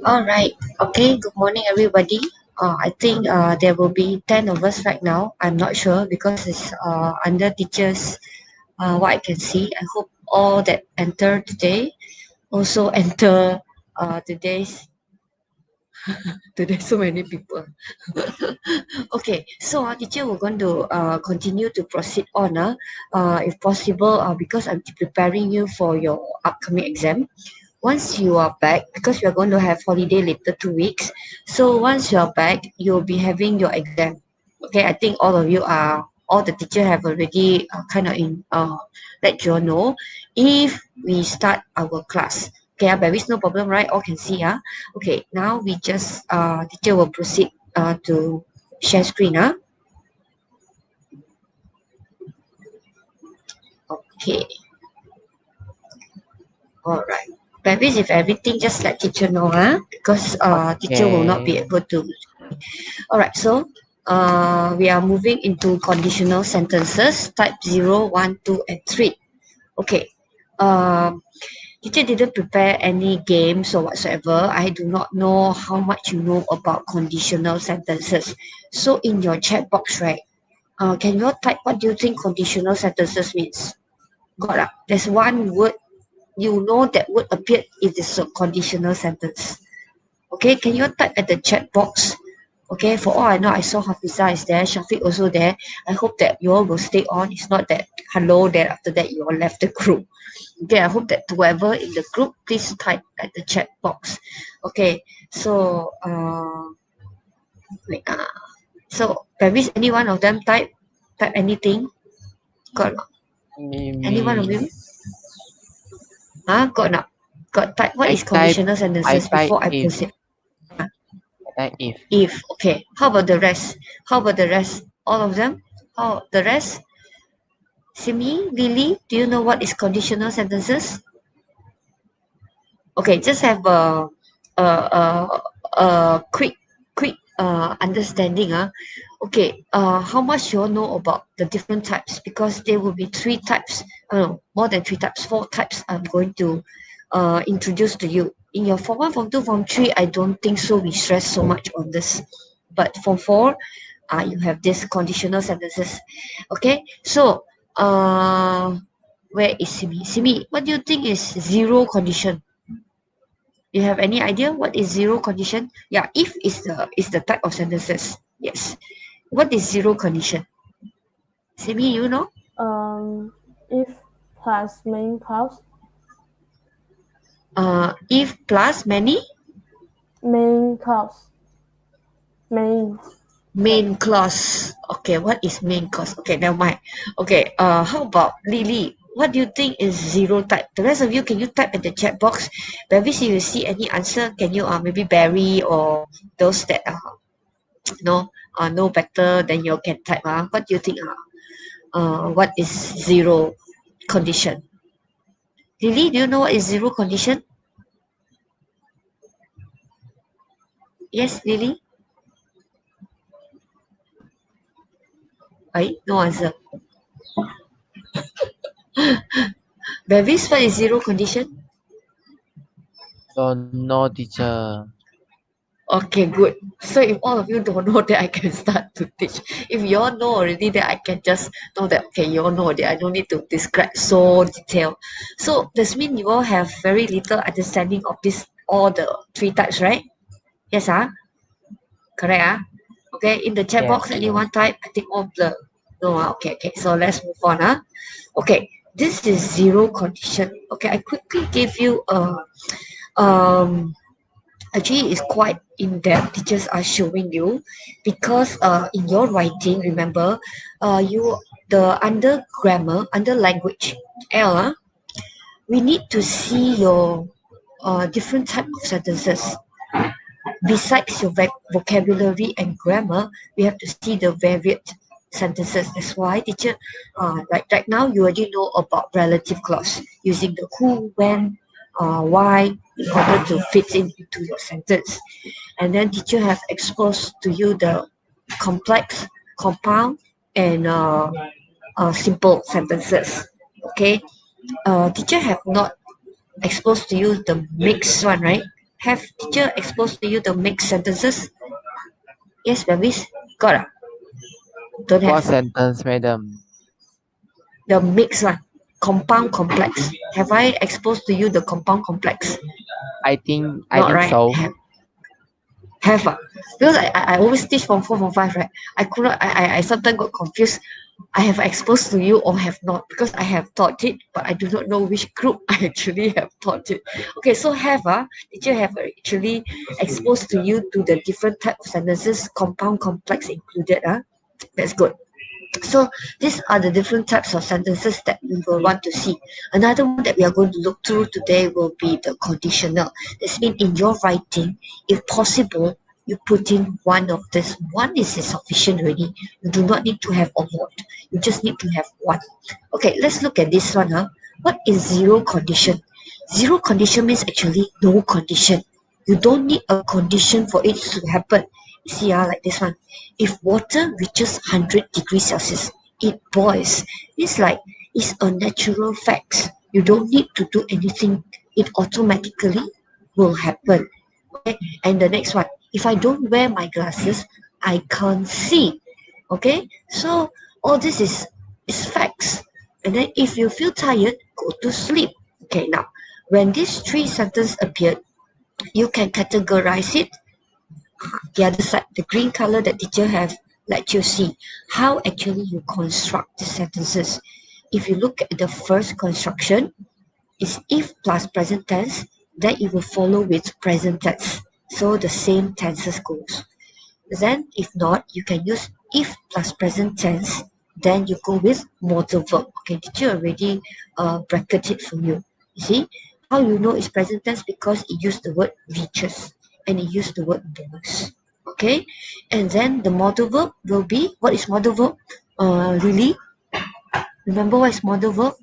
All right. Okay. Good morning, everybody. I think there will be 10 of us right now. I'm not sure because it's under teachers. What I can see. I hope all that enter today also enter today's. Today, so many people. Okay. So, teacher, we're going to continue to proceed on. If possible, because I'm preparing you for your upcoming exam. Once you are back, because we are going to have holiday later 2 weeks, so once you are back you'll be having your exam. Okay, I think all of you are, all the teacher have already kind of let you all know if we start our class. Okay, there is no problem, right? All can see. Okay, now we just teacher will proceed to share screen. Okay, all right. Babies, if everything, just let teacher know, because teacher will not be Okay. able to. All right, so we are moving into conditional sentences, type 0, 1, 2, and 3. Okay. Teacher didn't prepare any games or whatsoever. I do not know how much you know about conditional sentences. So in your chat box, right, can you type what do you think conditional sentences means? Got it. There's one word, you know that word appeared if it's a conditional sentence. Okay, can you type at the chat box? Okay, for all I know, I saw Hafiza is there, Shafiq also there. I hope that you all will stay on. It's not that hello, then after that you all left the group. Okay, I hope that whoever in the group, please type at the chat box. Okay, so wait, so Paris, any one of them type anything? Got any one of Maybe you? Got not? Got type. What I is type conditional I sentences type before I if proceed? I type if If, okay. How about the rest? How about the rest? All of them? How the rest? Simi, Lily, do you know what is conditional sentences? Okay, just have a, quick understanding. Okay, how much you all know about the different types? Because there will be three types, more than three types, four types I'm going to introduce to you. In your form 1, form 2, form 3, I don't think so we stress so much on this. But form 4, you have this conditional sentences. Okay, so where is Simi? Simi, what do you think is zero condition? You have any idea what is zero condition? Yeah, if is the type of sentences. Yes. What is zero condition? Simi, you know? If plus main clause, If plus many main clause, main. main clause. Okay, what is main clause? Okay, never mind. Okay, how about Lily? What do you think is zero type? The rest of you, can you type in the chat box? Maybe if you see any answer, can you maybe Barry or those that know better than you can type? What do you think? What is zero condition? Lily, do you know what is zero condition? Yes, Lily? No answer. Bevis, what is zero condition? don't know teacher. Okay, good. So if all of you don't know, then I can start to teach. If you all know already, then I can just know that, okay, you all know that I don't need to describe so detailed. So this means you all have very little understanding of this, all the three types, right? Yes, correct, okay, in the chat Yes, box, yes. anyone type? I think all blur. No, okay, so let's move on. Okay, this is zero condition. Okay, I quickly give you a um actually it's quite in-depth. Teachers are showing you because in your writing, remember, you the under grammar, under language, we need to see your different type of sentences. Besides your vocabulary and grammar, we have to see the varied sentences. That's why, teacher, right now you already know about relative clause using the who, when, why in order to fit into your sentence. And then teacher have exposed to you the complex, compound, and simple sentences. Okay, teacher have not exposed to you the mixed one, right? Have teacher exposed to you the mixed sentences? Yes, babies? Got it. Don't What have. sentence, madam? The mixed one. Compound complex. Have I exposed to you the compound complex? I Not think right. so. Have because I always teach from 4 from 5, right? I could not I sometimes got confused. I have exposed to you or have not, because I have taught it, but I do not know which group I actually have taught it. Okay, so have teacher have actually exposed to you to the different type of sentences, compound complex included. That's good. So these are the different types of sentences that we will want to see. Another one that we are going to look through today will be the conditional. This means in your writing, if possible, you put in one of this. One is sufficient already. You do not need to have a lot. You just need to have one. Okay, let's look at this one. What is zero condition? Zero condition means actually no condition. You don't need a condition for it to happen. See, like this one. If water reaches 100 degrees Celsius, it boils. It's a natural fact. You don't need to do anything. It automatically will happen. Okay. And the next one. If I don't wear my glasses, I can't see. Okay. So all this is facts. And then if you feel tired, go to sleep. Okay. Now, when these three sentences appeared, you can categorize it. The other side, the green color that teacher have let you see how actually you construct the sentences. If you look at the first construction, is if plus present tense, then it will follow with present tense. So the same tenses goes. Then if not, you can use if plus present tense, then you go with modal verb. Okay, teacher already bracketed for you. You see how you know it's present tense, because it used the word reaches and it used the word boils. Okay, and then the modal verb will be, what is modal verb? Lily, remember what is modal verb?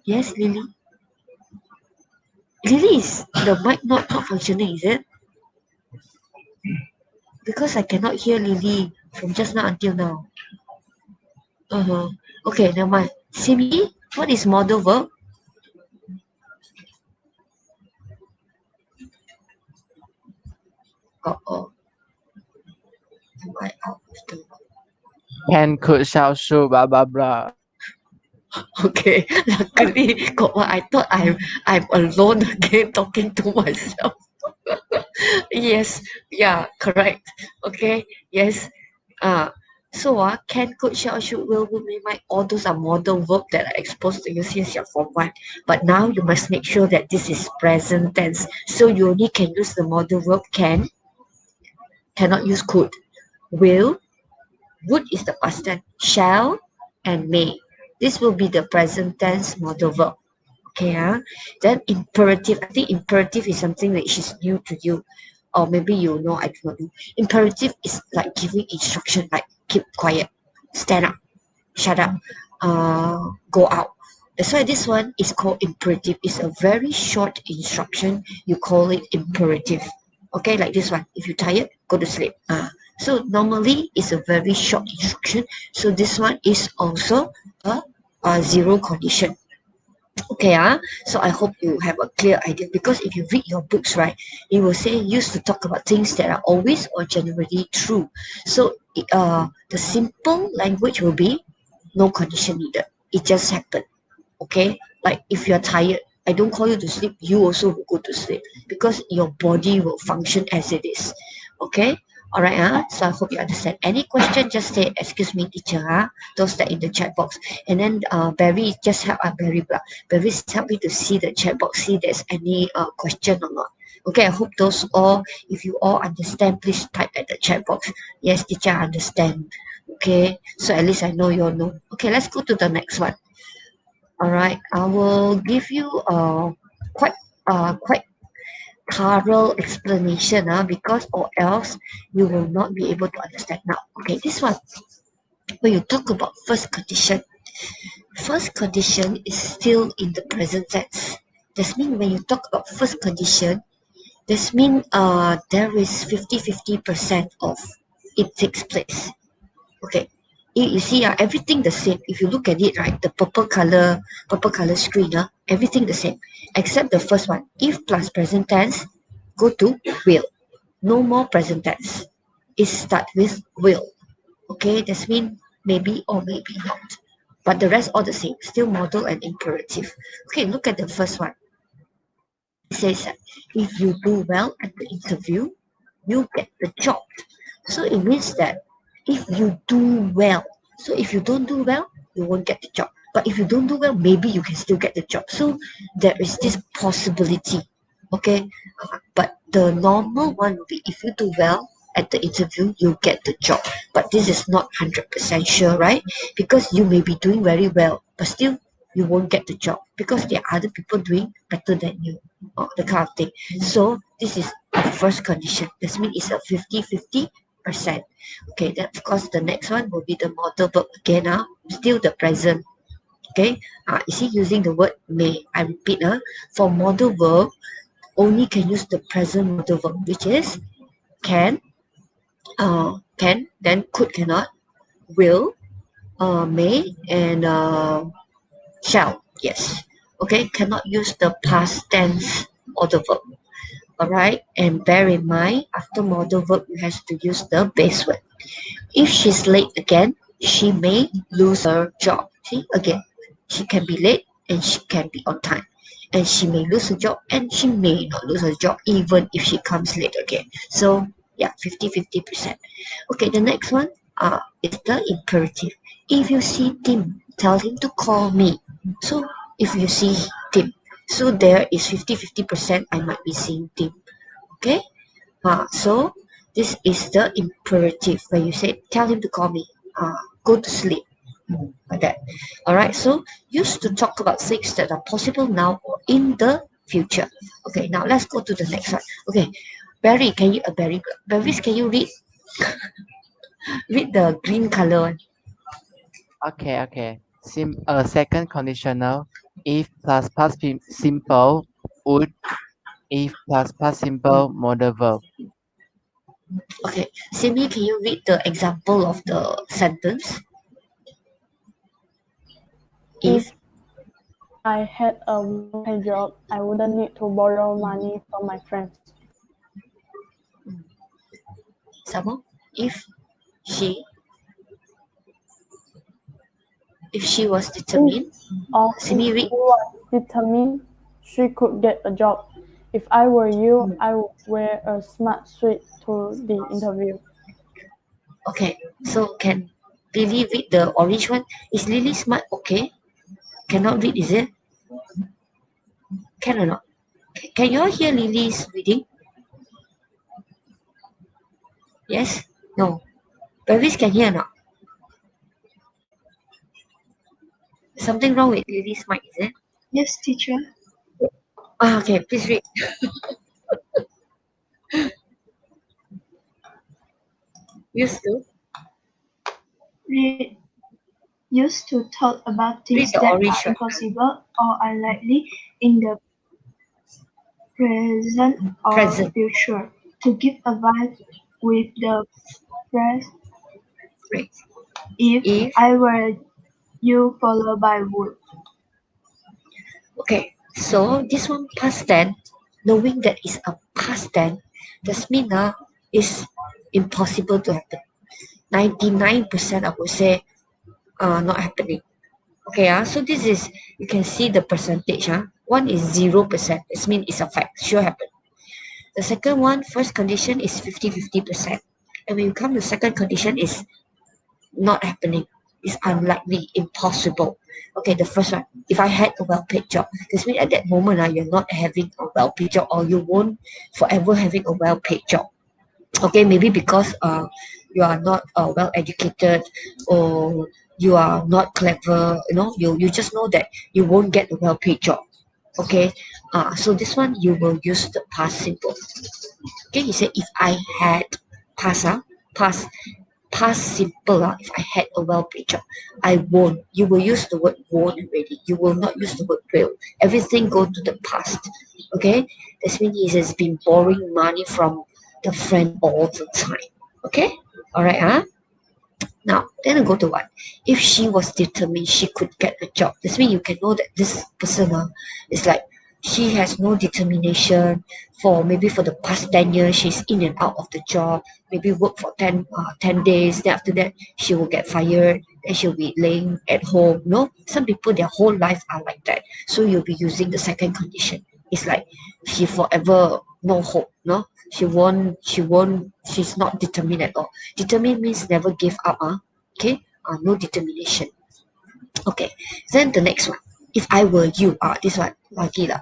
Yes, Lily. Lily, is the mic not functioning, is it? Because I cannot hear Lily from just now until now. Okay, never mind. Simi, what is modal verb? Oh, am I out of the Can, could, shall, should, blah, blah, blah. Okay, luckily got one. I thought I'm alone again talking to myself. Yes, yeah, correct. Okay, yes. So can, could, shall, should, will, may, might, all those are modal verb that are exposed to you since you're form 1. But now you must make sure that this is present tense. So you only can use the modal verb can, cannot use could. Will, would is the past tense. Shall and may. This will be the present tense modal verb. Okay, then imperative. I think imperative is something which is new to you, or maybe you know, I do not know. Imperative is like giving instruction, like keep quiet, stand up, shut up, go out. That's why this one is called imperative. It's a very short instruction. You call it imperative. Okay, like this one. If you're tired, go to sleep. So normally it's a very short instruction. So this one is also a zero condition. Okay, so I hope you have a clear idea, because if you read your books, right, it will say used to talk about things that are always or generally true. So the simple language will be no condition needed. It just happened. Okay, like if you're tired, I don't call you to sleep, you also will go to sleep, because your body will function as it is. Okay, all right, so I hope you understand. Any question, just say excuse me teacher, those that in the chat box. And then Barry, just help Barry help me to see the chat box, see there's any question or not. Okay, I hope those all, if you all understand, please type at the chat box. Yes teacher, I understand. Okay, so at least I know you all know. Okay, let's go to the next one. All right, I will give you quite quite thorough explanation, because or else you will not be able to understand now. Okay, this one, when you talk about first condition is still in the present tense. That means when you talk about first condition, this means there is 50-50% of it takes place. Okay, you see everything the same. If you look at it, right, the purple color screen, everything the same, except the first one. If plus present tense, go to will. No more present tense. It start with will. Okay, that's mean maybe or maybe not. But the rest all the same, still modal and imperative. Okay, look at the first one. It says that if you do well at the interview, you get the job. So it means that if you do well, so if you don't do well, you won't get the job. But if you don't do well, maybe you can still get the job. So there is this possibility. Okay, but the normal one will be if you do well at the interview, you get the job. But this is not 100% sure, right? Because you may be doing very well, but still you won't get the job because there are other people doing better than you, or the kind of thing. So this is the first condition. That means it's a 50-50%. Okay, then of course the next one will be the modal verb again. Still the present. Okay, is he using the word may? I repeat, for modal verb only can use the present modal verb, which is can, then could, cannot, will, may, and shall. Yes. Okay, cannot use the past tense or the verb. Alright, and bear in mind after modal verb you have to use the base word. If she's late again, she may lose her job. See, again, she can be late and she can be on time. And she may lose her job and she may not lose her job even if she comes late again. So, yeah, 50-50%. Okay, the next one is the imperative. If you see Tim, tell him to call me. So, if you see Tim, so there is 50-50% I might be seeing Tim. Okay? So this is the imperative where you say, tell him to call me, go to sleep, like that. All right, so used to talk about things that are possible now or in the future. Okay, now let's go to the next one. Okay, Barry, can you read the green color one? Okay. Second conditional. If plus past simple would. If plus past simple modal verb. Okay, Simi, can you read the example of the sentence? If I had a well-paid job, I wouldn't need to borrow money from my friends. Sama, she if she was determined, Or if Simi, she read. was determined, she could get a job. If I were you, I would wear a smart suit to the interview. Okay, so can Lily read the orange one? Is Lily smart? Okay. Cannot read, is it? Can or not? Can you all hear Lily's reading? Yes? No. Paris can hear or not? Something wrong with Lily's mic, is it? Yes, teacher. Okay, please read. Used to We used to talk about read things the that orange are one. impossible or unlikely in the present or Present. future. To give a vibe with the phrase, Right. if If, I were you, followed by would. okay, so this one past tense, knowing that it's a past tense, does mean it's impossible to happen. 99% I would say not happening. Okay, so this is, you can see the percentage. One is 0%. This means it's a fact, sure happen. The second one, first condition is 50-50%. And when you come to second condition is not happening. It's unlikely, impossible. Okay, the first one, if I had a well-paid job, this means at that moment you're not having a well-paid job or you won't forever having a well-paid job. Okay, maybe because you are not well educated or you are not clever, you just know that you won't get a well paid job. Okay, so this one you will use the past simple. Okay, you say if I had past past past simple, if I had a well paid job, I won't. You will use the word won't already. You will not use the word will. Everything go to the past. Okay, that means he has been borrowing money from the friend all the time. Okay, all right, Now, then I go to what? If she was determined, she could get a job. This means you can know that this person is like, she has no determination for maybe for the past 10 years, she's in and out of the job, maybe work for 10 days, then after that, she will get fired, then she'll be laying at home. No, some people, their whole life are like that. So you'll be using the second condition. It's like, she forever no hope, no? She's not determined at all. Determined means never give up, okay? No determination. Okay, then the next one. If I were you, this one, lucky lah.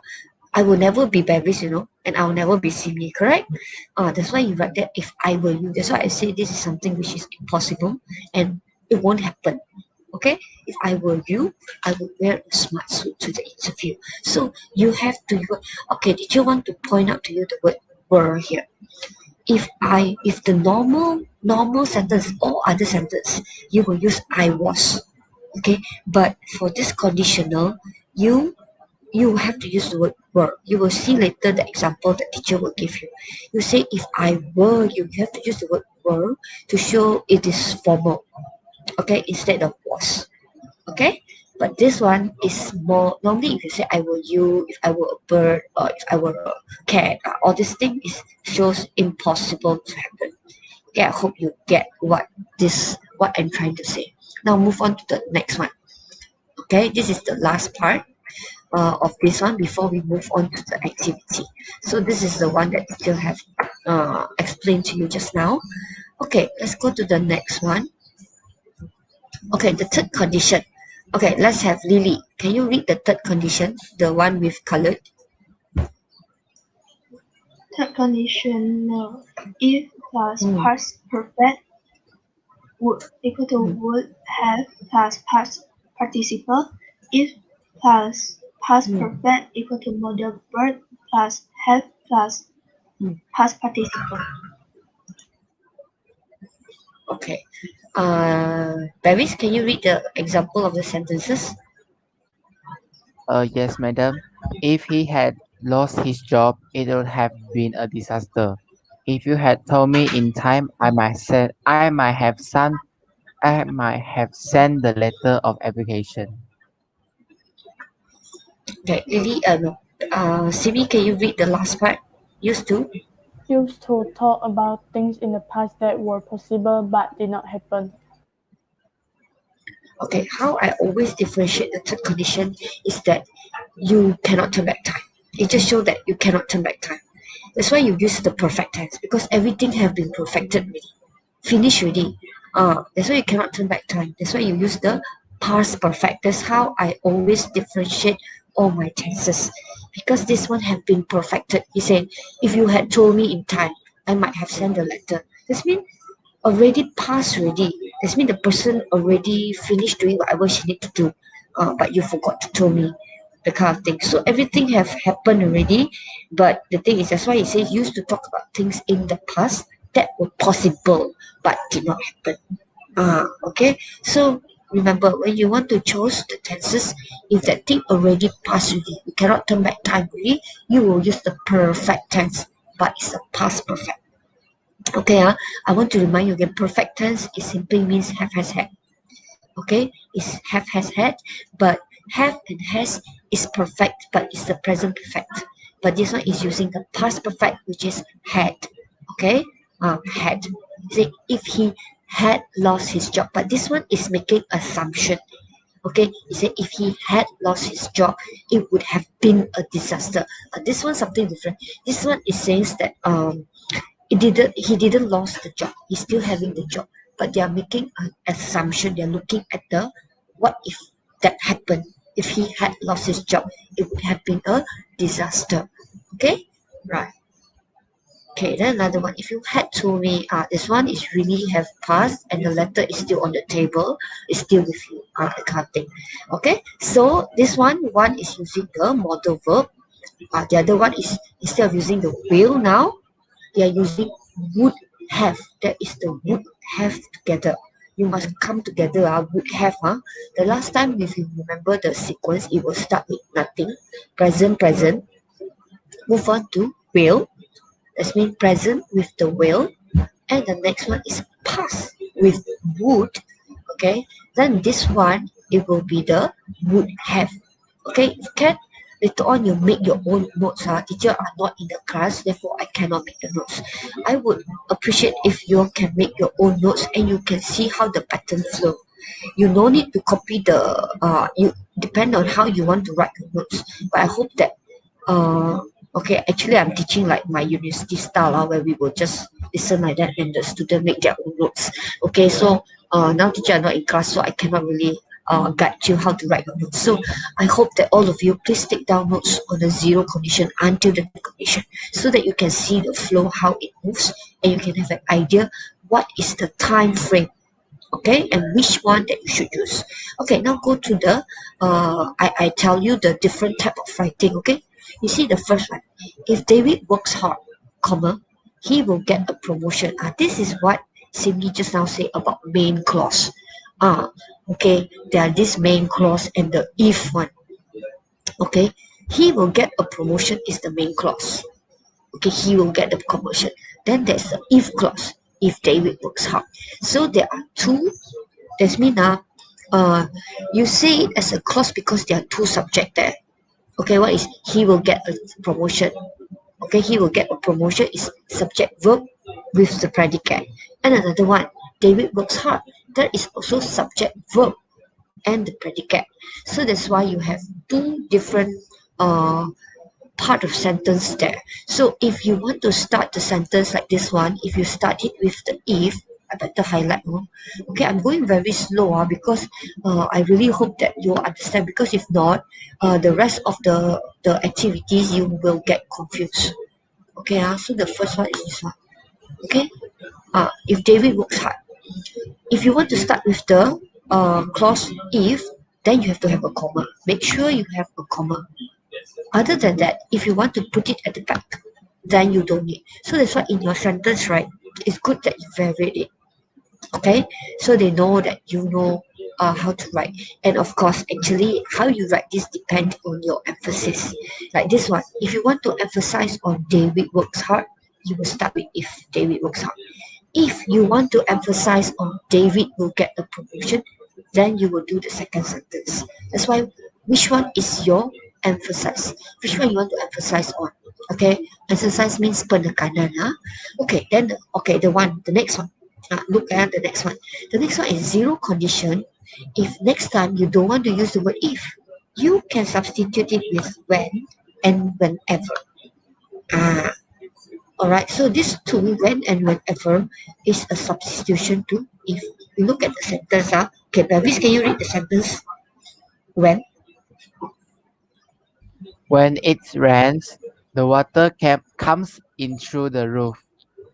I will never be Bevis, and I will never be Simi, correct? That's why you write that if I were you. That's why I say this is something which is impossible and it won't happen. Okay, if I were you, I would wear a smart suit to the interview. So you have to, okay, did you want to point out to you the word were here? If the normal sentence or other sentence, you will use I was. Okay, but for this conditional, you have to use the word were. You will see later the example the teacher will give you. You say if I were you, you have to use the word were to show it is formal. Okay, instead of was. Okay, but this one is more normally if you say I were you, if I were a bird, or if I were a cat, all this thing is shows impossible to happen. Okay, I hope you get what I'm trying to say. Now move on to the next one. Okay, this is the last part of this one before we move on to the activity. So this is the one that teacher have explained to you just now. Okay, let's go to the next one. Okay, the third condition. Okay, let's have Lily. Can you read the third condition, the one with colored? Third condition, if plus past perfect would equal to would have plus past participle. If plus past perfect equal to modal verb plus have plus past participle. Okay. Paris, can you read the example of the sentences? Yes, madam. If he had lost his job, it would have been a disaster. If you had told me in time, I might have sent the letter of application. Okay, Lily, no. Simi, can you read the last part? Used to? Used to talk about things in the past that were possible but did not happen. Okay, how I always differentiate the third condition is that you cannot turn back time. It just shows that you cannot turn back time. That's why you use the perfect tense because everything have been perfected already, finished already. That's why you cannot turn back time. That's why you use the past perfect. That's how I always differentiate all my tenses because this one have been perfected. He said, if you had told me in time, I might have sent a letter. This means already passed already. That means the person already finished doing whatever she need to do, but you forgot to tell me, the kind of thing. So everything have happened already, but the thing is that's why it says used to talk about things in the past that were possible but did not happen. Okay. So remember when you want to choose the tenses, if that thing already passed already, you cannot turn back time already, you will use the perfect tense, but it's a past perfect. Okay, I want to remind you again, perfect tense it simply means have has had. Okay, it's have has had, but have and has is perfect, but it's the present perfect. But this one is using the past perfect, which is had. Okay, had. Say if he had lost his job, but this one is making assumption. Okay, he said if he had lost his job, it would have been a disaster. This one something different. This one is saying that he didn't lost the job, he's still having the job, but they are making an assumption, they're looking at the what if that happened, if he had lost his job it would have been a disaster. Okay, right. Okay, then another one, if you had told me, this one is really have passed and the letter is still on the table, it's still with you, that kind of thing. Okay, so this one is using the modal verb, the other one is instead of using the will now, they are using would have. That is the would have together. You must come together. Would have. The last time, if you remember the sequence, it will start with nothing. Present. Move on to will. That means present with the will. And the next one is past with would. Okay, then this one, it will be the would have. Okay, you can later on you make your own notes. Teacher are not in the class, therefore I cannot make the notes. I would appreciate if you can make your own notes and you can see how the pattern flow. You no need to copy the you depend on how you want to write your notes. But I hope that uh okay, actually I'm teaching like my university style where we will just listen like that and the student make their own notes. Okay, so now teacher are not in class, so I cannot really guide you how to write your notes. So I hope that all of you please take down notes on the zero condition until the condition so that you can see the flow how it moves and you can have an idea what is the time frame, okay, and which one that you should use. Okay, now go to the I tell you the different type of writing. Okay, you see the first one, if David works hard, comma, he will get a promotion. This is what Cindy just now say about main clause. Okay, there are this main clause and the if one. Okay, he will get a promotion is the main clause. Okay, he will get the promotion. Then there's the if clause, if David works hard. So there are two. That's mean you say it as a clause because there are two subject there. Okay, what is he will get a promotion? Okay, he will get a promotion is subject verb with the predicate. And another one, David works hard. That is also subject verb and the predicate. So that's why you have two different uh part of sentence there. So if you want to start the sentence like this one, if you start it with the if, I better highlight. Okay, I'm going very slow because I really hope that you understand because if not, the rest of the activities you will get confused. Okay, so the first one is this one. Okay, if David works hard. If you want to start with the clause if, then you have to have a comma. Make sure you have a comma. Other than that, if you want to put it at the back, then you don't need. So that's why in your sentence, right, it's good that you vary it. Okay, so they know that you know how to write. And of course, actually, how you write this depends on your emphasis. Like this one, if you want to emphasize on David works hard, you will start with if David works hard. If you want to emphasize on David will get a promotion, then you will do the second sentence. That's why which one is your emphasis? Which one you want to emphasize on? Okay, emphasize means penekanan. Okay, then okay, the next one. Look at the next one. The next one is zero condition. If next time you don't want to use the word if, you can substitute it with when and whenever. Ah, Alright, so this two, when and whenever, is a substitution to if. We look at the sentence. Okay, Bevis, can you read the sentence? When? When it rains, the water comes in through the roof.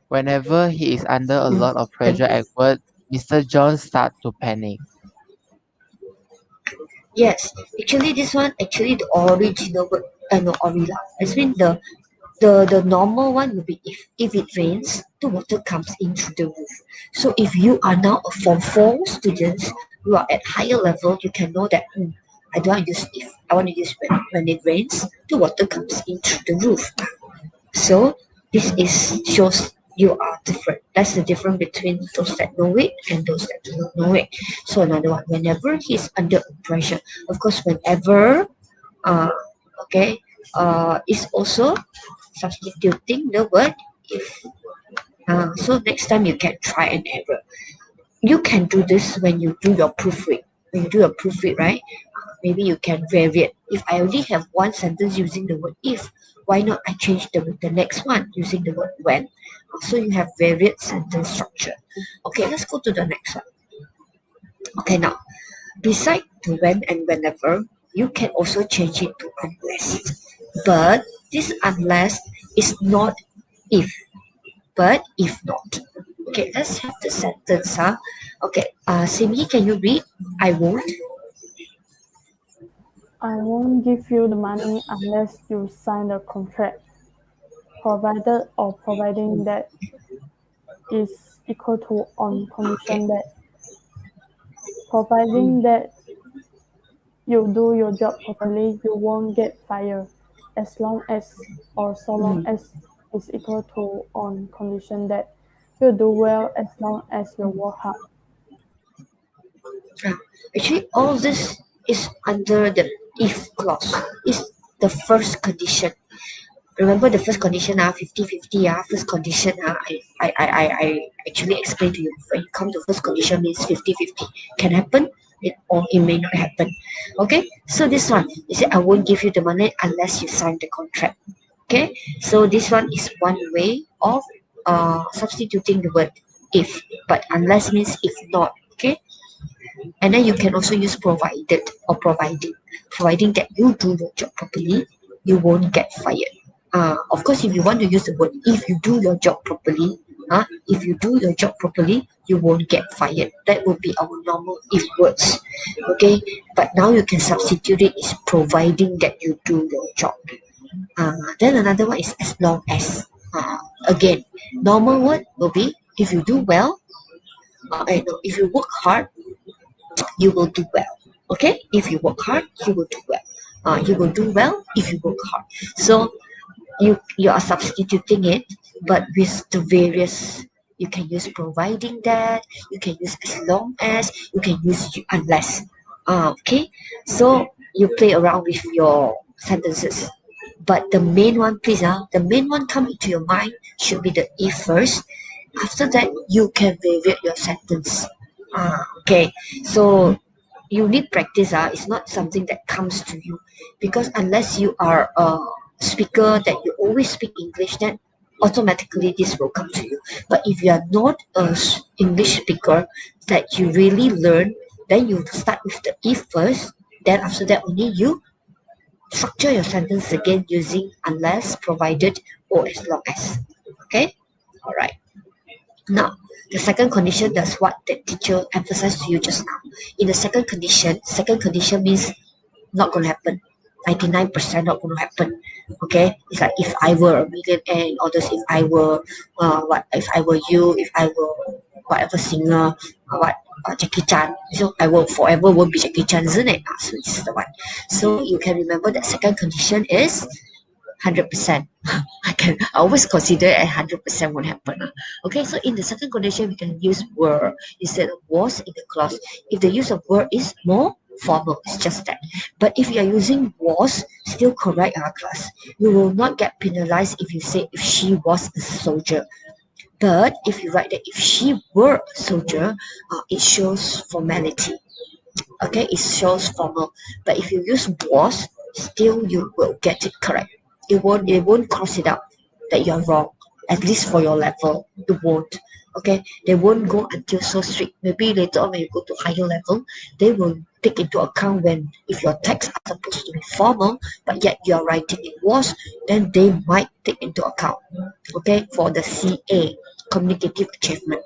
Whenever he is under a lot of And pressure at work, Mr. John starts to panic. yes, actually this one, actually the original word, no, orila. I mean the normal one will be if it rains, the water comes in through the roof. So if you are now a form 4 students, you are at higher level, you can know that I don't want to use if, I want to use when it rains, the water comes in through the roof. So this is shows you are different. That's the difference between those that know it and those that do not know it. So another one, whenever he's under pressure, of course, whenever, uh, okay, is also substituting the word if. So next time you can try and error. You can do this when you do your proofread. When you do your proofread, right? Maybe you can vary it. If I only have one sentence using the word if, why not I change the next one using the word when? So you have varied sentence structure. Okay, let's go to the next one. Okay, now beside the when and whenever, you can also change it to unless. But this unless is not if, but if not. Okay, let's have the sentence. Okay, Simi, can you read? I won't. I won't give you the money unless you sign the contract, provided or providing that is equal to on Okay. condition that providing that you do your job properly, you won't get fired as long as or so long as is equal to on condition that you do well as long as you work hard. Actually, all this is under the if clause. Is the first condition. Remember the first condition, 50-50, first condition, I actually explained to you. When you come to first condition means 50-50. Can happen, or it may not happen. Okay, so this one, you say, I won't give you the money unless you sign the contract. Okay, so this one is one way of substituting the word if, but unless means if not. Okay, and then you can also use provided or providing that you do your job properly, you won't get fired. Of course, if you want to use the word if you do your job properly, if you do your job properly, you won't get fired. That would be our normal if words. Okay, but now you can substitute it is providing that you do your job. Then another one is as long as. Again, normal word will be if you do well, no, if you work hard, you will do well. Okay, if you work hard, you will do well. You will do well if you work hard. So you are substituting it, but with the various. You can use providing that. You can use as long as. You can use unless. Okay, so you play around with your sentences. But the main one, please, the main one come into your mind should be the if first. After that, you can variate your sentence. Okay, so you need practice. It's not something that comes to you, because unless you are a speaker that you always speak English, then automatically this will come to you. But if you are not a English speaker that you really learn, then you start with the if first. Then after that, only you structure your sentence again using unless, provided, or as long as. Okay, all right. Now, the second condition, that's what the teacher emphasized to you just now. In the second condition means not going to happen. 99% not going to happen. Okay, it's like if I were a millionaire, and others, if I were if I were you, if I were whatever singer, Jackie Chan, so I will forever won't be Jackie Chan, isn't it? So this is the one. So you can remember that second condition is 100%. I always consider it 100% won't happen. Okay, so in the second condition, we can use were instead of was in the clause. If the use of were is more formal, it's just that. But if you are using was, still correct our class. You will not get penalized if you say if she was a soldier. But if you write that if she were a soldier, it shows formality. Okay, it shows formal. But if you use was, still you will get it correct. It won't cross it out that you're wrong. At least for your level, it won't. Okay, they won't go until so strict. Maybe later on when you go to higher level, they will take into account when if your texts are supposed to be formal, but yet you're writing it was, then they might take into account. Okay, for the CA, communicative achievement.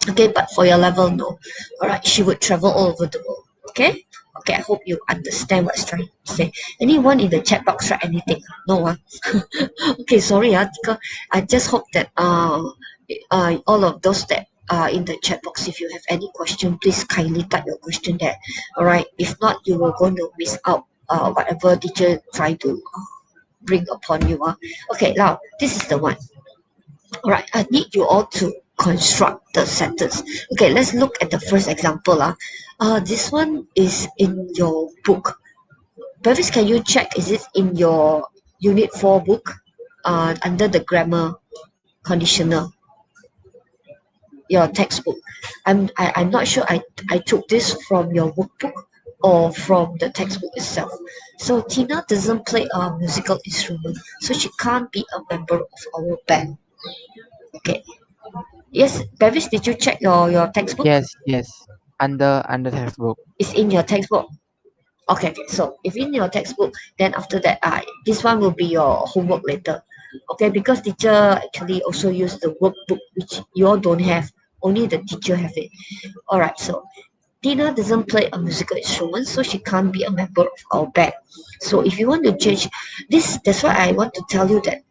Okay, but for your level, no. All right, she would travel all over the world. Okay, okay. I hope you understand what I'm trying to say. Anyone in the chat box write anything? No one. Okay, sorry, because I just hope that all of those that are in the chat box, if you have any question, please kindly type your question there. All right. If not, you will going to miss out whatever teacher try to bring upon you. Okay, now this is the one. All right, I need you all to construct the sentence. Okay, let's look at the first example. This one is in your book. Bevis, can you check, is it in your Unit 4 book under the grammar conditional, your textbook? I'm not sure I took this from your workbook or from the textbook itself. So Tina doesn't play a musical instrument, so she can't be a member of our band. Okay. Yes, Bevis, did you check your textbook? Yes. Under textbook. It's in your textbook. Okay, okay. So if in your textbook, then after that, this one will be your homework later. Okay, because teacher actually also use the workbook which you all don't have. Only the teacher have it. All right. So Tina doesn't play a musical instrument, so she can't be a member of our band. So if you want to change this, that's why I want to tell you that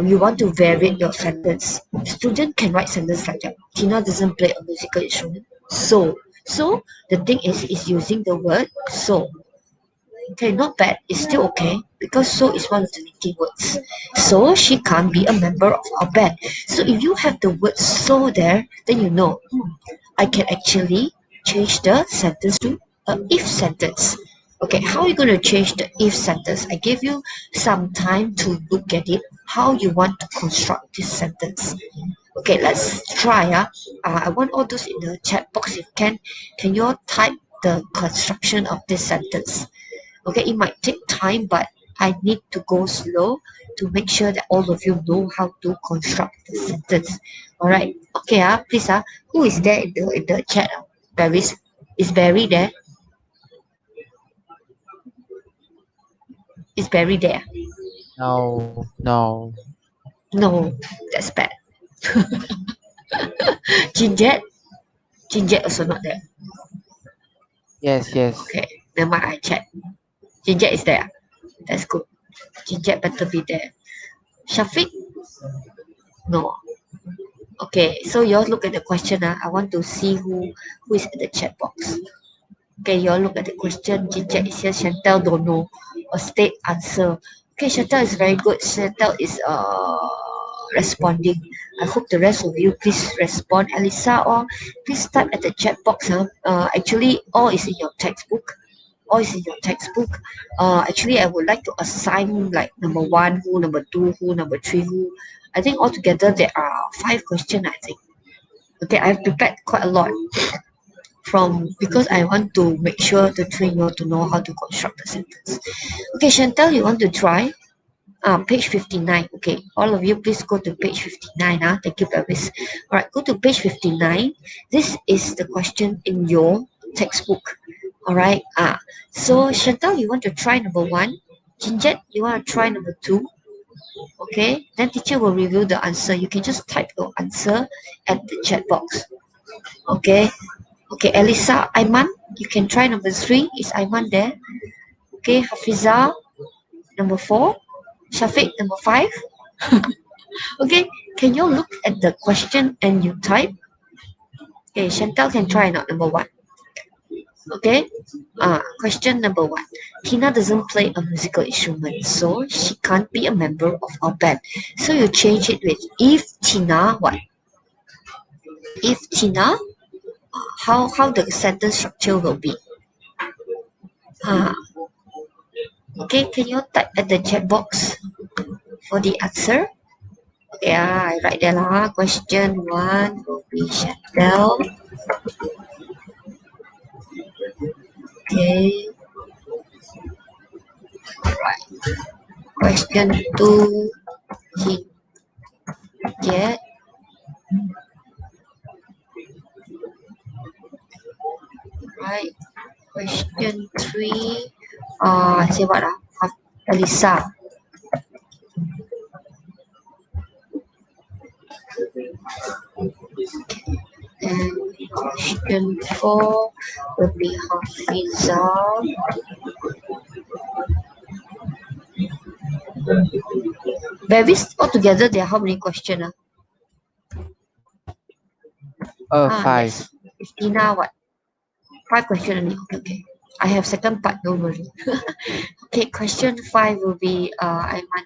you want to vary your sentence. Student can write sentence like that. Tina doesn't play a musical instrument. So the thing is using the word so. Okay, not bad. It's still okay because so is one of the linking words. So she can't be a member of our band. So if you have the word so there, then you know I can actually change the sentence to a if sentence. Okay, how are you going to change the if sentence? I gave you some time to look at it, how you want to construct this sentence. Okay, let's try. I want all those in the chat box. If can you all type the construction of this sentence? Okay, it might take time, but I need to go slow to make sure that all of you know how to construct the sentence. All right. Okay. Please. Who is there in the chat? Barry, is Barry there? Is Barry there? No, no. No, that's bad. Ginget, Ginget also not there. Yes, yes. Okay, never mind. I check. Ginget is there. That's good. Ginget better be there. Shafiq? No. Okay, so you all look at the question. I want to see who is in the chat box. Okay, you all look at the question. Ginget is here. Chantel don't know. A state answer. Okay, Chantel is very good. Chantel is responding. I hope the rest of you please respond. Elisa, or please type at the chat box. Actually, all is in your textbook. All is in your textbook. Actually, I would like to assign like number one, who, number two, who, number three, who. I think altogether there are 5 questions. I think. Okay, I've prepared quite a lot from because I want to make sure to train you to know how to construct the sentence. Okay, Chantel, you want to try? Page 59. Okay, all of you please go to page 59. Thank you, Paris. All right, go to page 59. This is the question in your textbook. All right. So Chantal, you want to try number 1. Ginget, you want to try number 2. Okay, then teacher will review the answer. You can just type your answer at the chat box. Okay. Okay, Elisa, Aiman, you can try number 3. Is Aiman there? Okay, Hafiza, number 4. Shafiq, number 5. Okay, can you look at the question and you type? Okay, Chantal can try not number 1. Okay, question number 1. Tina doesn't play a musical instrument, so she can't be a member of our band. So you change it with if Tina what? If Tina, how the sentence structure will be? Okay, can you type at the chat box for the answer? Okay, I write there lah. Question 1 will be Chantal. Okay. Alright. Question 2, Ginget. Right. Question 3, say what? Alisa. And question 4 will be Hafiza. Babies, altogether there are how many questions? 5. Yes. If Tina what? 5 questions only. Okay. I have second part, don't worry. Okay, question 5 will be Aiman.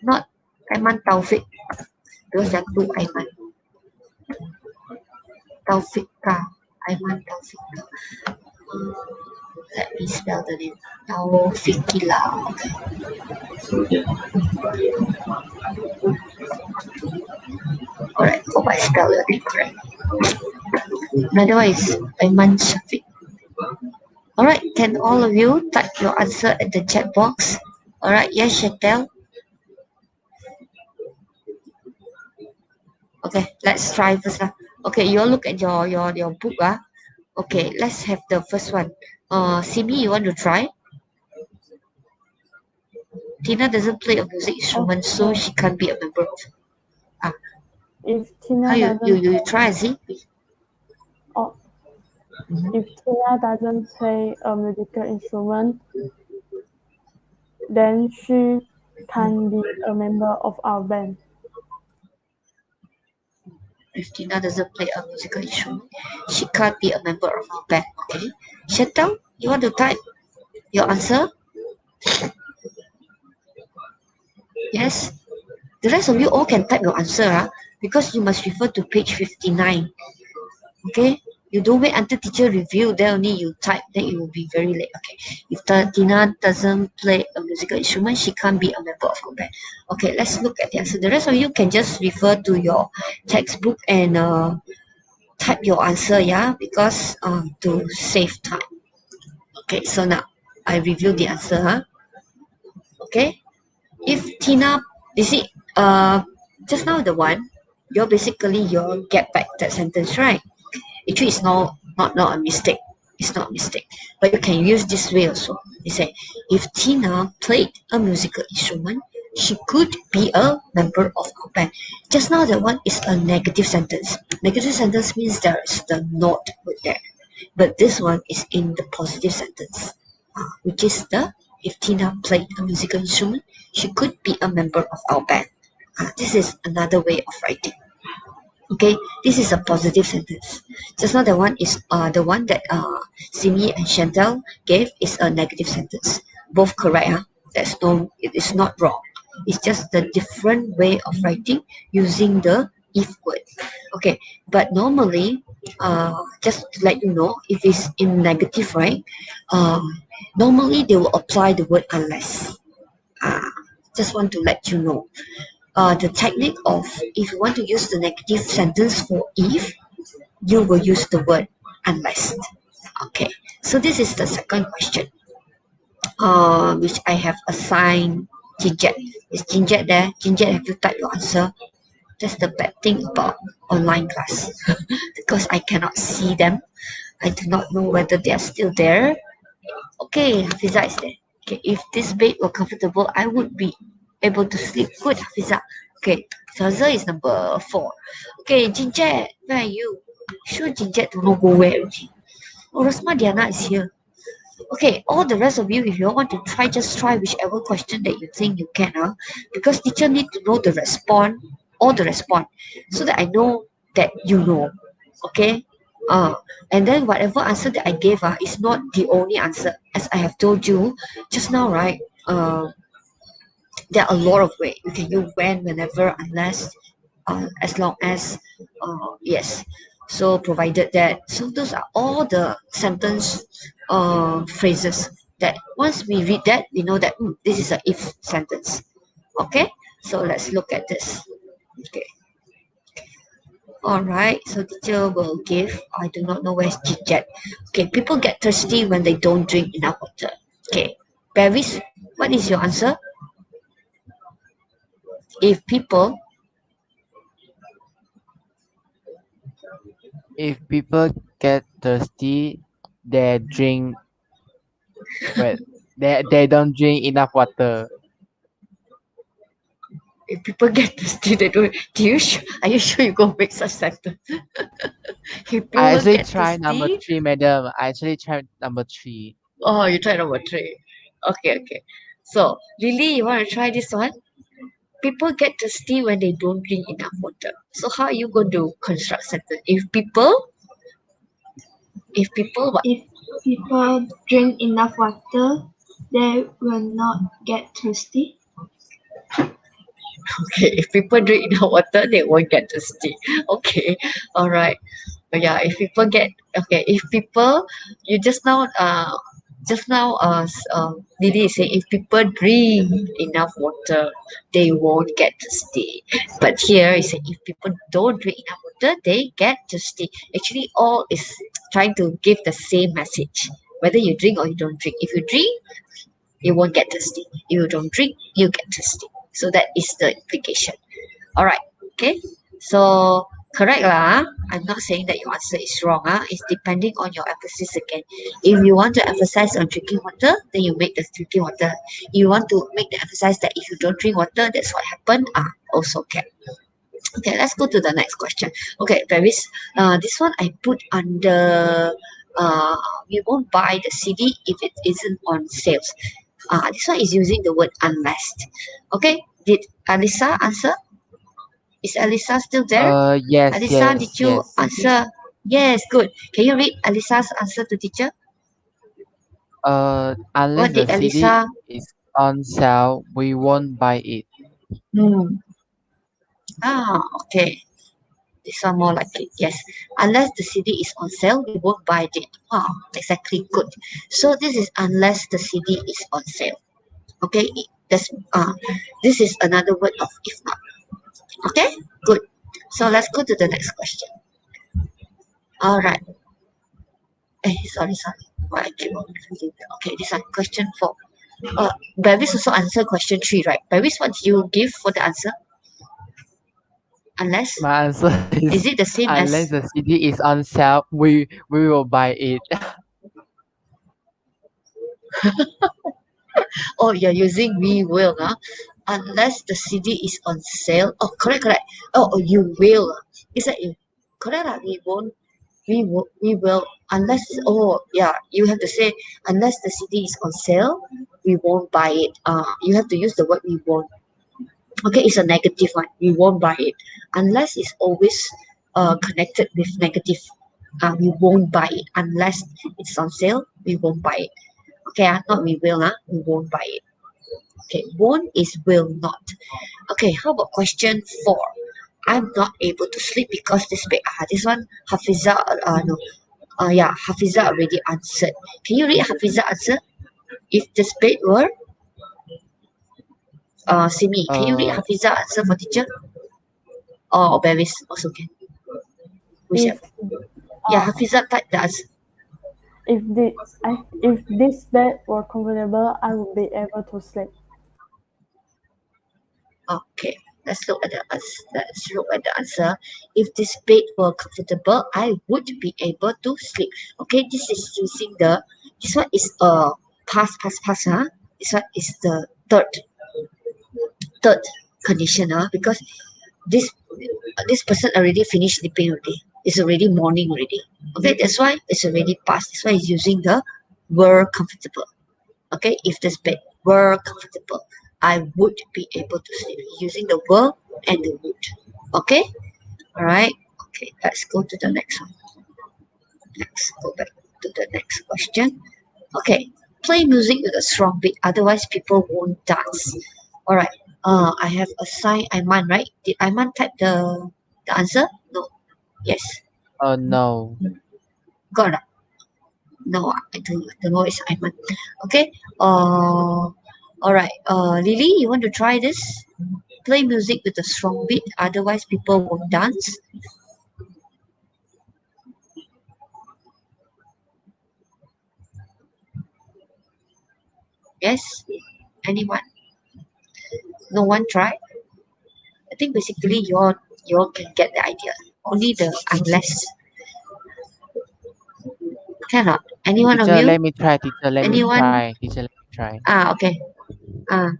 Not Aiman Taufik. Because there are 2 Aiman. Taufika. Aiman Taufika. Let me spell the name. Taufikila. Okay. Alright, hope I spell your name correct. Another one is Aiman Shafiq. Alright, can all of you type your answer at the chat box? Alright, yes, Chantel. Okay, let's try first. Okay, you all look at your book. Okay, let's have the first one. Simi, you want to try? Tina doesn't play a music instrument, so she can't be a member of. If Tina How doesn't you try and see? if Tina doesn't play a musical instrument, then she can be a member of our band. If Tina doesn't play a musical instrument, she can't be a member of our band. Okay. Chantal, you want to type your answer? Yes. The rest of you all can type your answer, because you must refer to page 59. Okay. You don't wait until teacher review, then only you type, then it will be very late. Okay. If Tina doesn't play a musical instrument, she can't be a member of group band. Okay, let's look at the answer. The rest of you can just refer to your textbook and type your answer, yeah, because to save time. Okay, so now I review the answer, huh? Okay. If Tina, you see, just now the one, you're basically your get back that sentence, right? Actually, it's not a mistake. It's not a mistake. But you can use this way also. You say, if Tina played a musical instrument, she could be a member of our band. Just now that one is a negative sentence. Negative sentence means there is the not with there. But this one is in the positive sentence, which is the if Tina played a musical instrument, she could be a member of our band. This is another way of writing. Okay, this is a positive sentence. Just now the one is the one that Simi and Chantel gave is a negative sentence. Both correct, huh? It is not wrong. It's just the different way of writing using the if word. Okay, but normally, just to let you know, if it's in negative, right? Normally they will apply the word unless. Uh, just want to let you know the technique of if you want to use the negative sentence for if, you will use the word unless. Okay, so this is the second question, which I have assigned Ginjet. Is Ginjet there? Ginjet, have you typed your answer? That's the bad thing about online class because I cannot see them. I do not know whether they are still there. Okay, Hafiza is there. Okay, if this bed were comfortable, I would be able to sleep. Good, Hafiza. Okay, Hafiza is number 4. Okay, Jinjet, where are you? Sure, Jinjet don't know go where already. Oh, Rasma Diana is here. Okay, all the rest of you, if you want to try, just try whichever question that you think you can, because teacher need to know the response, all the response, so that I know that you know. Okay, uh, and then whatever answer that I gave is not the only answer. As I have told you just now, right? There are a lot of ways you can use when, whenever, unless, as long as, yes. So provided that, so those are all the sentence phrases that once we read that, we know that this is a if sentence. Okay, so let's look at this. Okay, all right. So teacher will give. I do not know where's Jet. Okay, people get thirsty when they don't drink enough water. Okay, Paris, what is your answer? If people If people get thirsty, they drink well. They don't drink enough water. if people get thirsty, they don't. Are you sure you go make such sentence? If I people actually get tried number thirsty, 3, madam. I actually tried number 3. oh, you try number 3. Okay, okay. So, Lily, you want to try this one? People get thirsty when they don't drink enough water. So, how are you going to construct sentence? If people what? If people drink enough water, they will not get thirsty. Okay, if people drink enough water, they won't get thirsty. Okay, all right. Yeah, if people get okay, if people you just now Lily is saying if people drink enough water, they won't get thirsty. But here is saying if people don't drink enough water, they get thirsty. Actually, all is trying to give the same message. Whether you drink or you don't drink. If you drink, you won't get thirsty. If you don't drink, you get thirsty. So that is the implication. All right. Okay. So correct lah. I'm not saying that your answer is wrong. It's depending on your emphasis again. If you want to emphasize on drinking water, then you make the drinking water. You want to make the emphasize that if you don't drink water, that's what happened. Also can. Okay, let's go to the next question. Okay, Paris. This one I put under. Uh, we won't buy the CD if it isn't on sales. This one is using the word unless. Okay, did Alisa answer? Is Alisa still there? Yes, Alisa, yes, did you yes. answer? Yes, good. Can you read Alisa's answer to teacher? Unless What the did CD Alisa? is on sale, we won't buy it. Hmm. Okay. this one more like it. Yes. Unless the CD is on sale, we won't buy it. Exactly. Good. So this is unless the CD is on sale. Okay. That's this is another word of if not. Okay. Good. So let's go to the next question. All right. Sorry. Why I keep on confusing. Okay, this one question 4. Bevis also answer question 3, right? Bevis, what do you give for the answer? Unless My answer is is it the same unless as the CD is on sale, we will buy it. oh you're using we will unless the CD is on sale. Oh correct. Oh you will. Is that you? Correct we won't we will unless yeah you have to say unless the CD is on sale we won't buy it. You have to use the word we won't. Okay, it's a negative one. We won't buy it unless it's always connected with negative. We won't buy it unless it's on sale. We won't buy it. Okay, not we will. We won't buy it. Okay, won't is will not. Okay, how about question 4? I'm not able to sleep because this bed. This one Hafiza. No. Yeah, Hafiza already answered. Can you read Hafiza answer? If this bed were Simi, can you read uh, Hafiza answer for teacher? Or Bevis also can. If Whichever. Yeah, uh, Hafiza type the answer. if this bed were comfortable, I would be able to sleep. Okay, let's look at the answer. If this bed were comfortable, I would be able to sleep. Okay, this is using the this one is past. This one is the third condition because this this person already finished sleeping already. It's already morning already. Okay, that's why it's already past. That's why it's using the were comfortable. Okay, if this bed were comfortable, I would be able to sleep using the were and the would. Okay, all right. Okay, let's go to the next one. Let's go back to the next question. Okay, play music with a strong beat, otherwise people won't dance. All right. I have assigned Aiman, right? Did Aiman type the answer? No. Yes. no. Got it. No, I don't know it's Aiman. Okay. All right. Lily, you want to try this? Play music with a strong beat, otherwise people won't dance. Yes. Anyone? No one try? I think basically you all can get the idea. Only the unless cannot. Any one of Teacher, you? let me try. Teacher, let me Anyone? try. Teacher, let me try. Okay. Ah,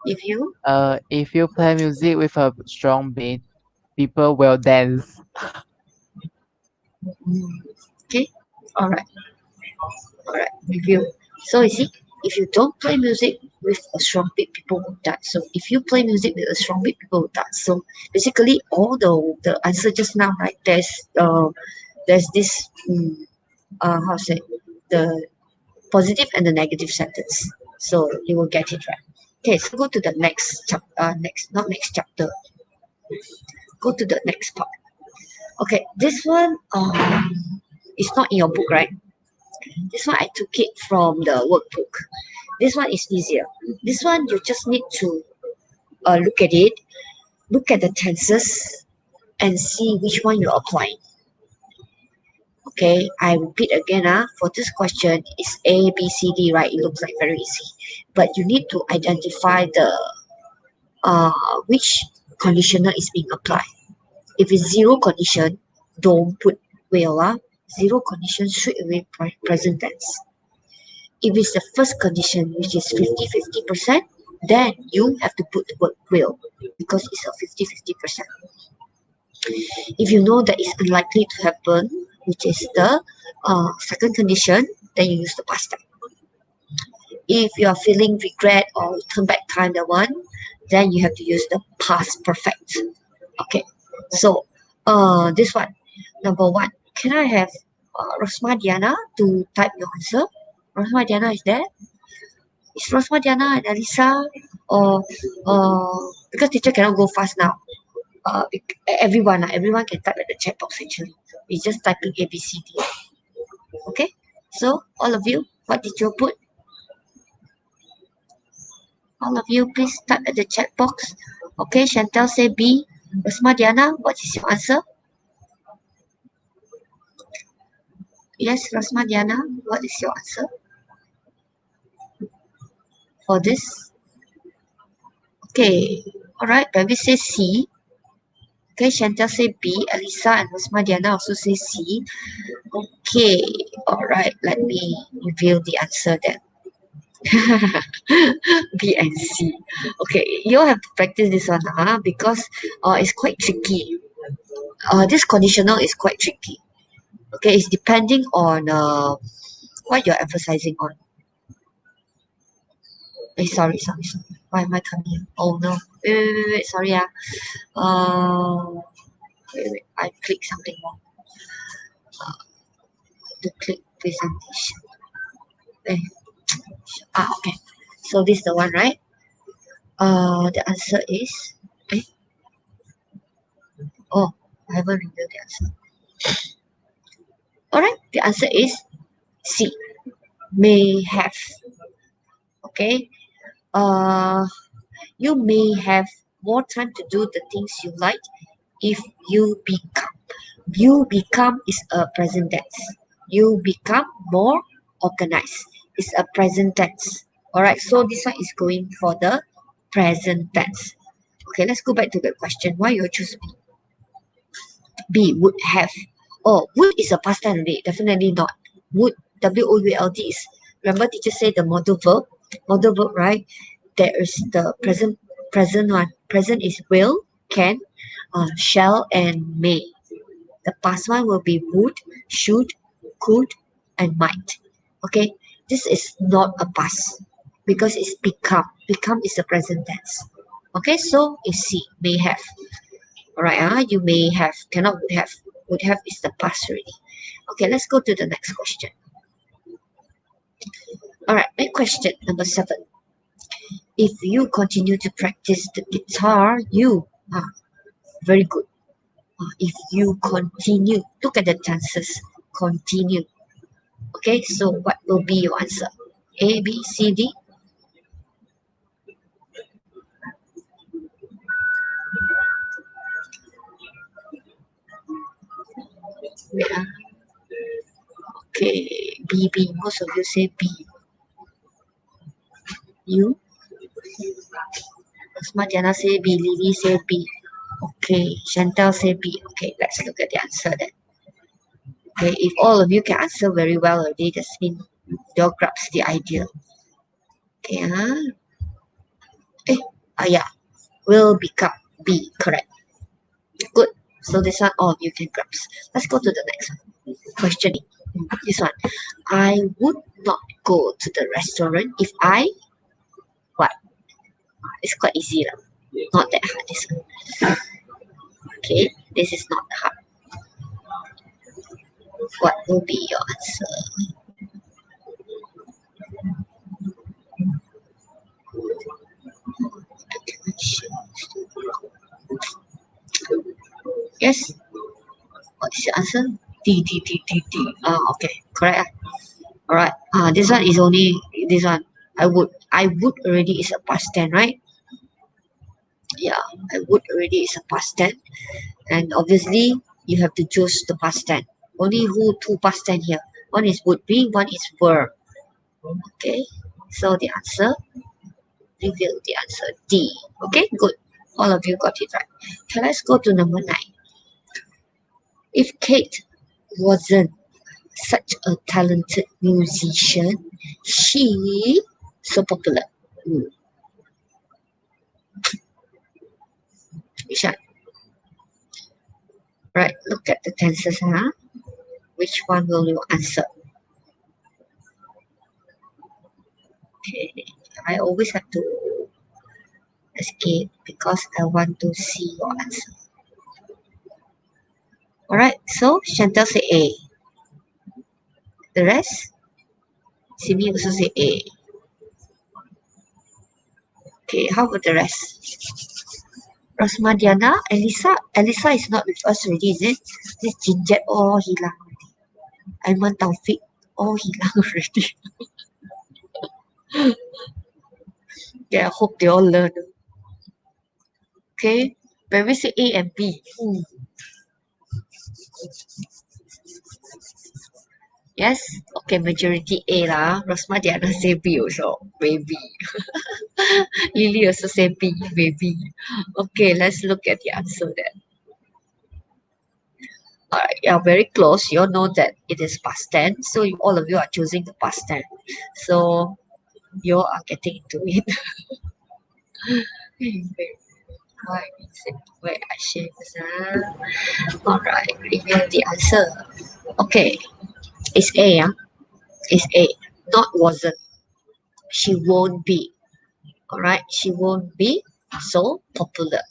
if you If you play music with a strong beat, people will dance. okay, all right. If you so you see, if you don't play music with a strong beat, people will dance. So if you play music with a strong beat, people will dance. So basically, all the answer just now, right? There's this how to say the positive and the negative sentence. So you will get it right. Okay, so go to the next chapter. Not next chapter. Go to the next part. Okay, this one is not in your book, right? This one I took it from the workbook. This one is easier. This one you just need to look at it, look at the tenses, and see which one you're applying. Okay, I repeat again. For this question, it's A, B, C, D, right? It looks like very easy, but you need to identify the uh, which conditioner is being applied. If it's zero condition, don't put will. Zero condition straight away present tense. If it's the first condition, which is 50-50%, then you have to put the word will because it's a 50-50%. If you know that it's unlikely to happen, which is the second condition, then you use the past tense. If you are feeling regret or turn back time the one, then you have to use the past perfect. Okay, so this one, number 1. Can I have Rosma Diana to type your answer? Rosma Diana is there? Is Rosma Diana and Alisa or because teacher cannot go fast now. everyone can type at the chat box actually. It's just typing A, B, C, D. Okay, so all of you, what did you put? All of you, please type at the chat box. Okay, Chantel say B. Rosma Diana, what is your answer? Yes, Rosma Diana, what is your answer for this? Okay, all right, Baby says C. Okay, Chantel say B. Elisa and Rosma Diana also say C. Okay, all right, let me reveal the answer then. B and C. Okay, you all have to practice this one because it's quite tricky. This conditional is quite tricky. Okay, it's depending on what you're emphasizing on. Sorry. Why am I coming here? Oh no. Wait. Sorry. Wait. I clicked something wrong. To click presentation. Okay. So this is the one, right? The answer is. Oh, I haven't revealed the answer. Alright, the answer is C. May have. Okay. You may have more time to do the things you like if you become. You become is a present tense. You become more organized. It's a present tense. Alright, so this one is going for the present tense. Okay, let's go back to the question. Why you choose B? B, would have. Oh, would is a past tense already. Definitely not. Would, W-O-U-L-D is, remember teacher said the modal verb? Modal verb, right? There is the present one. Present is will, can, shall, and may. The past one will be would, should, could, and might. Okay, this is not a past because it's become. Become is the present tense. Okay, so it's C, may have. Alright, you may have, cannot would have. Would have is the past already. Okay, let's go to the next question. Alright, next question, number 7. If you continue to practice the guitar, you are very good. If you continue, look at the chances. Continue. Okay, so what will be your answer? A, B, C, D? Wait, okay, B. Most of you say B. You? Asma say B. Lily say B. Okay, Chantal say B. Okay, let's look at the answer then. Okay, if all of you can answer very well already, that means you all grasp the idea. Okay, yeah, will become B, correct. Good. So this one all you can grasp. Let's go to the next one. Question. This one. I would not go to the restaurant if I what? It's quite easy lah. Not that hard this one. Okay, this is not hard. What will be your answer? Yes. What is your answer? D. Okay, correct. Alright. This one is only this one. I would already is a past tense, right? Yeah, I would already is a past tense, and obviously you have to choose the past tense. Only two past tense here. One is would be, one is were. Okay, so the answer, reveal the answer D. Okay, good. All of you got it right. Okay, let's go to number 9. If Kate wasn't such a talented musician, she so popular. Which one? Right, look at the tenses, Which one will you answer? Okay, I always have to escape because I want to see your answer. Alright, so Chantal say A. The rest? Simi also say A. Okay, how about the rest? Rosmadiana, Elisa. Elisa is not with us already, is it? This Jinjet, oh, hilang already. Aiman Taufik, oh, hilang already. Yeah, I hope they all learn. Okay, when we say A and B. Yes, okay, majority A lah. Rosmadiana say B also, maybe. Lily also say B, maybe. Okay, let's look at the answer then. Alright, you are very close. You all know that it is past tense, so all of you are choosing the past tense. So you are getting into it. Wait, wait, I share this. Alright, review the answer. Okay, it's A, yeah? It's A. Not wasn't. She won't be. Alright, she won't be so popular.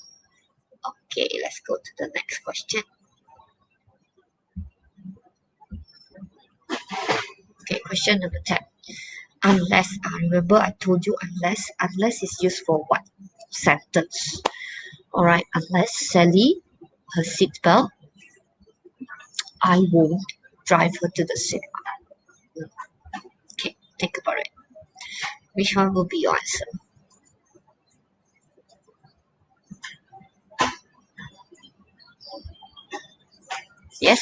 Okay, let's go to the next question. Okay, question number 10. Unless, remember I told you unless is used for what? Sentence. Alright, unless Sally, her seatbelt, I won't drive her to the cinema. Okay, think about it. Which one will be your answer? Yes?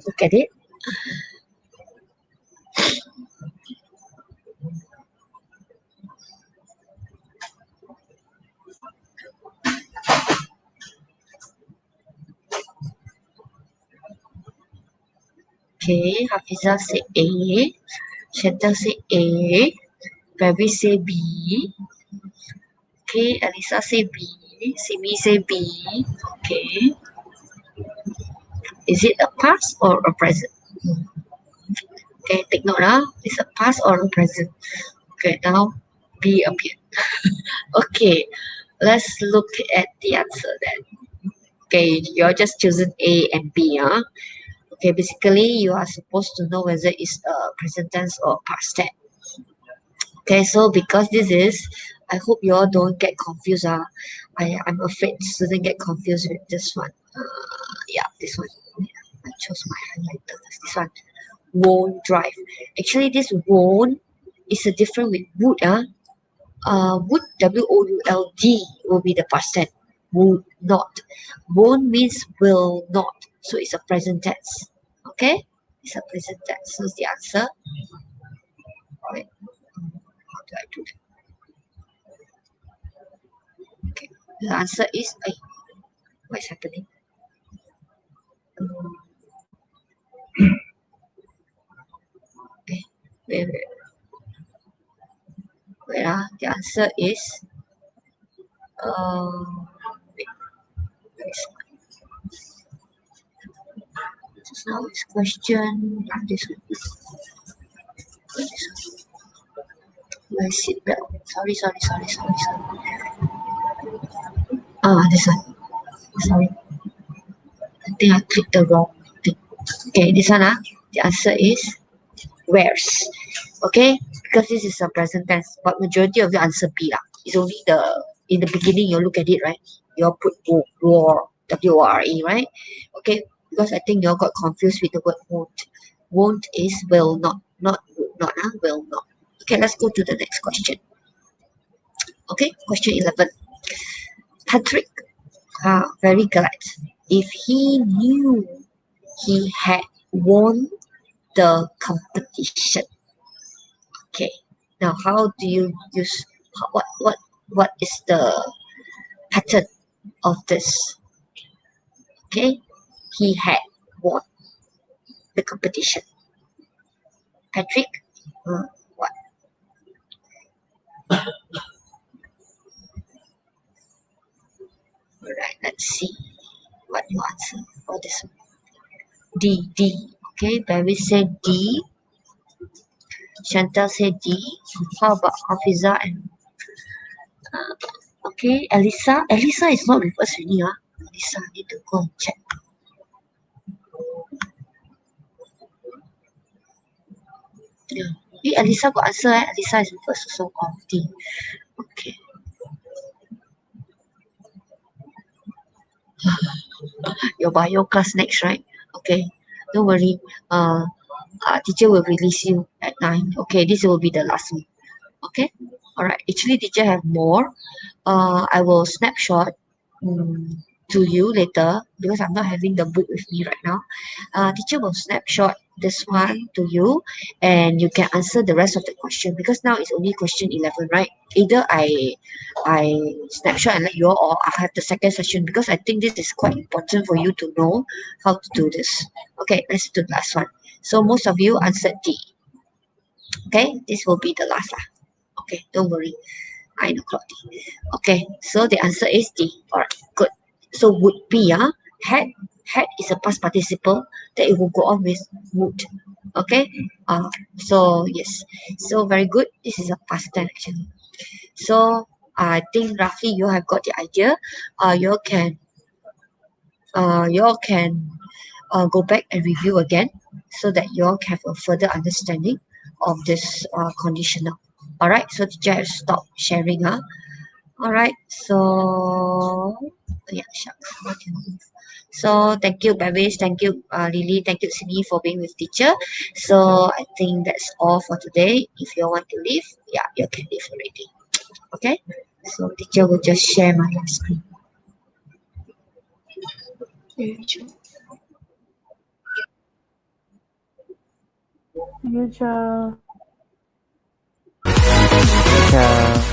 Look at it. Okay, Hafiza say A, Chantal say A, Baby say B, okay, Elisa say B, Simi say B, okay. Is it a past or a present? Okay, take note Is a past or a present? Okay, now B appeared. Okay, let's look at the answer then. Okay, you're just choosing A and B, Okay, basically you are supposed to know whether it's a present tense or past tense. Okay, so because this is, I hope you all don't get confused. I'm afraid students get confused with this one. Yeah, this one. I chose my highlighter. This one. Won't drive. Actually, this won't is a different with would. Would, W-O-U-L-D, will be the past tense. Would not. Won't means will not. So it's a present tense. Okay? It's a present tense. So it's the answer. Wait. How do I do that? Okay. The answer is what is happening? Okay. Wait. The answer is wait, just now it's question this one. My seatbelt. Sorry. This one. Sorry. I think I clicked the wrong thing. Okay, this one the answer is wears. Okay, because this is a present tense, but majority of the answer B It's only in the beginning you look at it, right? You put wore, W-O-R-E, right? Okay, because I think you all got confused with the word won't. Won't is will not, would not, will not. Okay, let's go to the next question. Okay, question 11. Patrick, very glad. If he knew he had won the competition. Okay, now how do you use what is the pattern of this? Okay, he had won the competition. Patrick, what? Alright, let's see what you answer for this one. D. Okay, Barry said D. Chantal said D. How about Hafiza and okay, Elisa? Elisa is not with us already, Elisa, I need to go and check. Yeah. Elisa got answer, Elisa is with us also. D. Okay. your bio class next, right? Okay, don't worry. Teacher will release you at 9. Okay, this will be the last one. Okay, all right. Actually, teacher have more. I will snapshot to you later because I'm not having the book with me right now. Teacher will snapshot this one to you, and you can answer the rest of the question because now it's only question 11, right? Either I snapshot and let you all, or I have the second session because I think this is quite important for you to know how to do this. Okay, let's do the last one. So most of you answered D. Okay, this will be the last lah. Okay, don't worry. 9 o'clock D. Okay, so the answer is D. Alright, good. So would be had is a past participle that it will go on with would. Okay, so yes, so very good. This is a past tense actually. So I think roughly you have got the idea. You all can go back and review again so that you all have a further understanding of this conditional. All right, so teacher has stopped sharing. All right, so yeah, shucks. Okay. So thank you, Babish. Thank you, Lily. Thank you, Sydney, for being with teacher. So I think that's all for today. If you want to leave, yeah, you can leave already. Okay. So teacher will just share my screen. Teacher. Future. Teacher.